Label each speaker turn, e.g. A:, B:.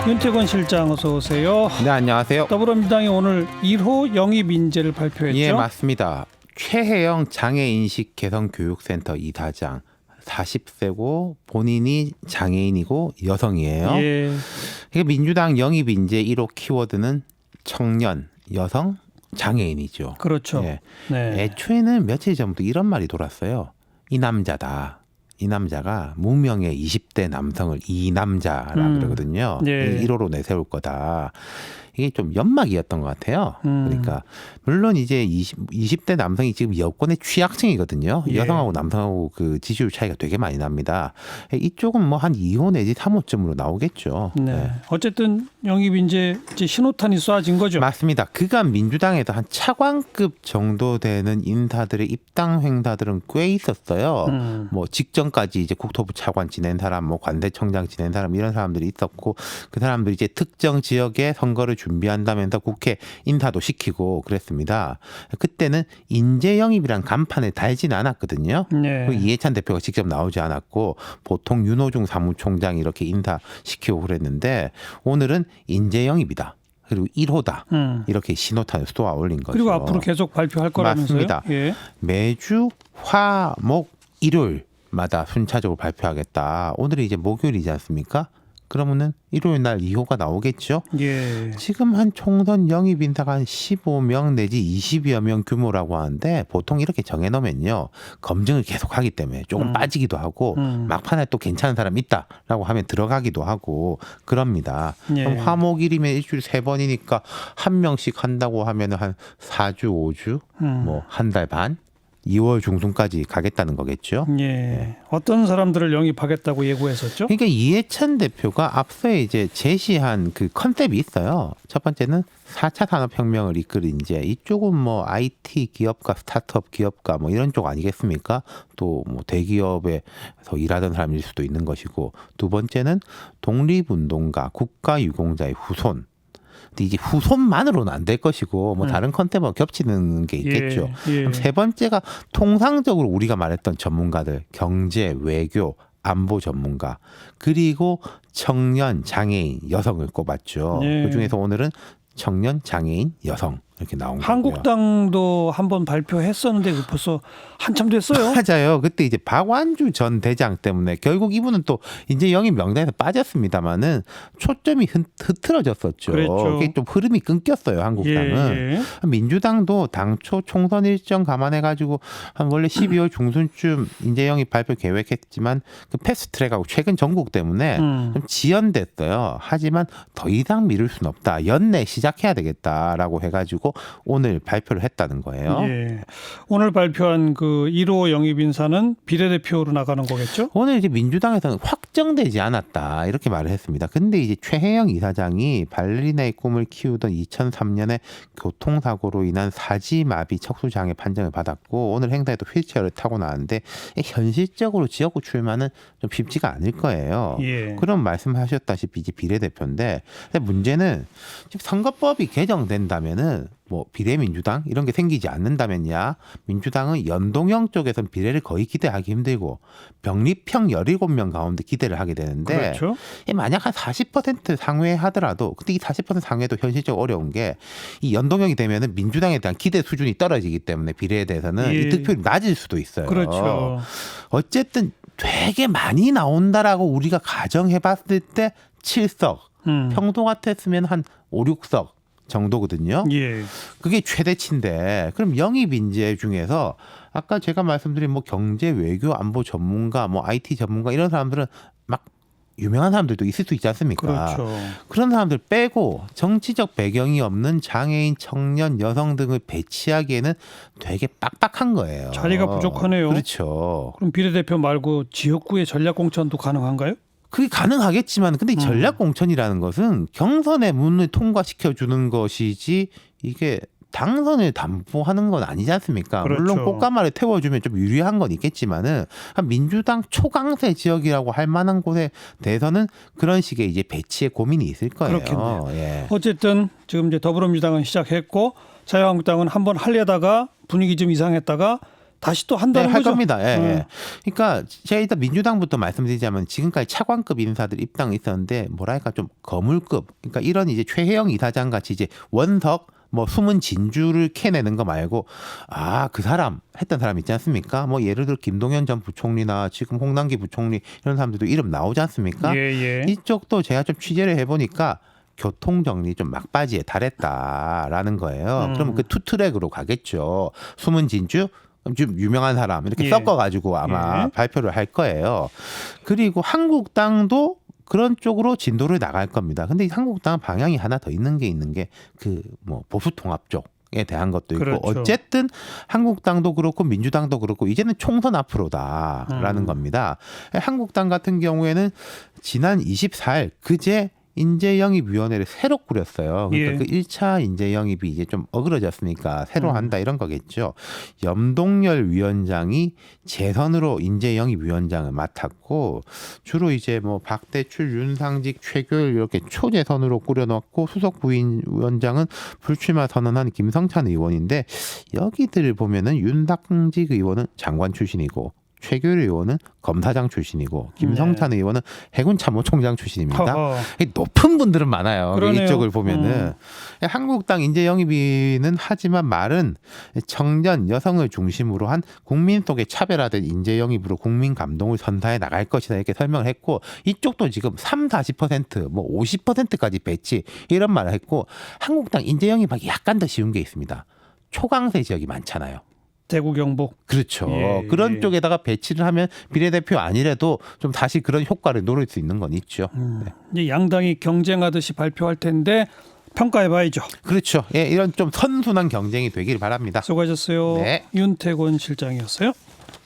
A: 윤태권 실장 어서 오세요.
B: 네, 안녕하세요.
A: 더불어민주당이 오늘 1호 영입 인재를 발표했죠.
B: 예, 맞습니다. 최혜영 장애인식 개선교육센터 이사장 40세고 본인이 장애인이고 여성이에요.
A: 예.
B: 그러니까 민주당 영입 인재 1호 키워드는 청년, 여성, 장애인이죠.
A: 그렇죠.
B: 예.
A: 네.
B: 애초에는 며칠 전부터 이런 말이 돌았어요. 이 남자다. 이 남자가 무명의 20대 남성을 이 남자라 그러거든요.
A: 예.
B: 1호로 내세울 거다. 이게 좀 연막이었던 것 같아요. 그러니까 물론 이제 20대 남성이 지금 여권의 취약층이거든요.
A: 예.
B: 여성하고 남성하고 그 지지율 차이가 되게 많이 납니다. 이쪽은 뭐 한 2호 내지 3호쯤으로 나오겠죠.
A: 네.
B: 네.
A: 어쨌든 영입 인재 이제 신호탄이 쏴진 거죠.
B: 맞습니다. 그간 민주당에도 한 차관급 정도 되는 인사들의 입당 행사들은 꽤 있었어요. 뭐 직전까지 이제 국토부 차관 지낸 사람, 뭐 관세청장 지낸 사람 이런 사람들이 있었고 그 사람들이 이제 특정 지역에 선거를 준비한다면서 국회 인사도 시키고 그랬습니다. 그때는 인재 영입이란 간판에 달지는 않았거든요.
A: 네.
B: 이해찬 대표가 직접 나오지 않았고 보통 윤호중 사무총장이 이렇게 인사시키고 그랬는데 오늘은 인재 영입이다. 그리고 1호다. 이렇게 신호탄을 쏘아 올린 거죠.
A: 그리고 앞으로 계속 발표할 거라면서요?
B: 맞습니다.
A: 예.
B: 매주 화, 목, 일요일마다 순차적으로 발표하겠다. 오늘이 이제 목요일이지 않습니까? 그러면은 일요일 날 2호가 나오겠죠.
A: 예.
B: 지금 한 총선 영입 인사가 한 15명 내지 20여 명 규모라고 하는데 보통 이렇게 정해놓으면요. 검증을 계속하기 때문에 조금 빠지기도 하고 막판에 또 괜찮은 사람 있다라고 하면 들어가기도 하고 그럽니다.
A: 예.
B: 그럼 화목일이면 일주일에 3번이니까 한 명씩 한다고 하면 한 4주, 5주, 뭐 한 달 반? 2월 중순까지 가겠다는 거겠죠.
A: 예. 어떤 사람들을 영입하겠다고 예고했었죠?
B: 그러니까 이해찬 대표가 앞서 이제 제시한 그 컨셉이 있어요. 첫 번째는 4차 산업혁명을 이끌 인재. 이쪽은 뭐 IT 기업가, 스타트업 기업가 뭐 이런 쪽 아니겠습니까? 또 뭐 대기업에서 일하던 사람일 수도 있는 것이고 두 번째는 독립운동가, 국가유공자의 후손. 근데 이제 후손만으로는 안 될 것이고 뭐 다른 컨셉과 겹치는 게 있겠죠.
A: 예.
B: 그럼 세 번째가 통상적으로 우리가 말했던 전문가들, 경제, 외교, 안보 전문가, 그리고 청년, 장애인, 여성을 꼽았죠.
A: 예.
B: 그중에서 오늘은 청년, 장애인, 여성 이렇게 나온 거고요.
A: 한국당도 한번 발표했었는데 그 벌써 한참 됐어요.
B: 맞아요. 그때 이제 박완주 전 대장 때문에 결국 이분은 또 이제 영입 명단에서 빠졌습니다만은 초점이 흐트러졌었죠.
A: 그랬죠.
B: 그게 좀 흐름이 끊겼어요. 한국당은.
A: 예.
B: 민주당도 당초 총선 일정 감안해가지고 한 원래 12월 중순쯤 인재 영입 발표 계획했지만 그 패스트트랙하고 최근 전국 때문에 좀 지연됐어요. 하지만 더 이상 미룰 수는 없다. 연내 시작해야 되겠다라고 해가지고 오늘 발표를 했다는 거예요.
A: 예. 오늘 발표한 그 1호 영입 인사는 비례대표로 나가는 거겠죠?
B: 오늘 이제 민주당에서는 확정되지 않았다 이렇게 말을 했습니다. 근데 이제 최혜영 이사장이 발레리나의 꿈을 키우던 2003년에 교통사고로 인한 사지마비 척수장애 판정을 받았고 오늘 행사에도 휠체어를 타고 나왔는데 현실적으로 지역구 출마는 좀 쉽지가 않을 거예요.
A: 예.
B: 그런 말씀하셨다시피 이제 비례대표인데 근데 문제는 지금 선거법이 개정된다면은 뭐 비례민주당 이런 게 생기지 않는다면야 민주당은 연동형 쪽에서는 비례를 거의 기대하기 힘들고 병립형 17명 가운데 기대를 하게 되는데
A: 그렇죠.
B: 만약 한 40% 상회 하더라도 근데 이 40% 상회도 현실적으로 어려운 게 이 연동형이 되면은 민주당에 대한 기대 수준이 떨어지기 때문에 비례에 대해서는
A: 예.
B: 이 득표율이 낮을 수도 있어요.
A: 그렇죠.
B: 어쨌든 되게 많이 나온다라고 우리가 가정해 봤을 때 7석 평소 같았으면 한 5, 6석 정도거든요.
A: 예.
B: 그게 최대치인데 그럼 영입 인재 중에서 아까 제가 말씀드린 뭐 경제, 외교, 안보 전문가, 뭐 IT 전문가 이런 사람들은 막 유명한 사람들도 있을 수 있지 않습니까?
A: 그렇죠.
B: 그런 사람들 빼고 정치적 배경이 없는 장애인, 청년, 여성 등을 배치하기에는 되게 빡빡한 거예요.
A: 자리가 부족하네요.
B: 그렇죠.
A: 그럼 비례대표 말고 지역구의 전략 공천도 가능한가요?
B: 그게 가능하겠지만 근데 이 전략 공천이라는 것은 경선의 문을 통과시켜 주는 것이지 이게 당선을 담보하는 건 아니지 않습니까?
A: 그렇죠.
B: 물론 꽃가마를 태워주면 좀 유리한 건 있겠지만은 한 민주당 초강세 지역이라고 할 만한 곳에 대해서는 그런 식의 이제 배치의 고민이 있을 거예요.
A: 그렇겠네요.
B: 예.
A: 어쨌든 지금 이제 더불어민주당은 시작했고 자유한국당은 한번 하려다가 분위기 좀 이상했다가 다시 또 한다는
B: 할
A: 거죠.
B: 겁니다. 예, 예. 그러니까 제가 일단 민주당부터 말씀드리자면 지금까지 차관급 인사들 입당이 있었는데 뭐랄까 좀 거물급, 그러니까 이런 이제 최혜영 이사장 같이 이제 원석 뭐 숨은 진주를 캐내는 거 말고 그 사람 했던 사람 있지 않습니까? 뭐 예를 들어 김동연 전 부총리나 지금 홍남기 부총리 이런 사람들도 이름 나오지 않습니까?
A: 예.
B: 이쪽도 제가 좀 취재를 해보니까 교통 정리 좀 막바지에 달했다라는 거예요. 그러면 그 투트랙으로 가겠죠. 숨은 진주, 좀 유명한 사람 이렇게
A: 예.
B: 섞어가지고 아마 발표를 할 거예요. 그리고 한국당도 그런 쪽으로 진도를 나갈 겁니다. 근데 이 한국당은 방향이 하나 더 있는 게 그 뭐 보수 통합 쪽에 대한 것도 있고
A: 그렇죠.
B: 어쨌든 한국당도 그렇고 민주당도 그렇고 이제는 총선 앞으로다라는 겁니다. 한국당 같은 경우에는 지난 24일 그제 인재영입위원회를 새로 꾸렸어요. 그러니까
A: 예.
B: 그 1차 인재영입이 이제 좀 어그러졌으니까 새로 한다 이런 거겠죠. 염동열 위원장이 재선으로 인재영입위원장을 맡았고 주로 이제 뭐 박대출, 윤상직, 최교일 이렇게 초재선으로 꾸려놓고 수석 부위원장은 불출마 선언한 김성찬 의원인데 여기들을 보면은 윤상직 의원은 장관 출신이고 최교일 의원은 검사장 출신이고 김성찬 의원은 해군 참모총장 출신입니다. 높은 분들은 많아요.
A: 그러네요.
B: 이쪽을 보면은 한국당 인재 영입위는 하지만 말은 청년 여성을 중심으로 한 국민 속에 차별화된 인재 영입으로 국민 감동을 선사해 나갈 것이다 이렇게 설명을 했고 이쪽도 지금 30-40% 뭐 50%까지 배치 이런 말을 했고 한국당 인재 영입하기 약간 더 쉬운 게 있습니다. 초강세 지역이 많잖아요.
A: 대구 경북.
B: 그렇죠.
A: 예.
B: 그런 쪽에다가 배치를 하면 비례대표 아니래도 좀 다시 그런 효과를 노릴 수 있는 건 있죠.
A: 이제 양당이 경쟁하듯이 발표할 텐데 평가해봐야죠.
B: 그렇죠. 예, 이런 좀 선순환 경쟁이 되길 바랍니다.
A: 수고하셨어요.
B: 네.
A: 윤태곤 실장이었어요.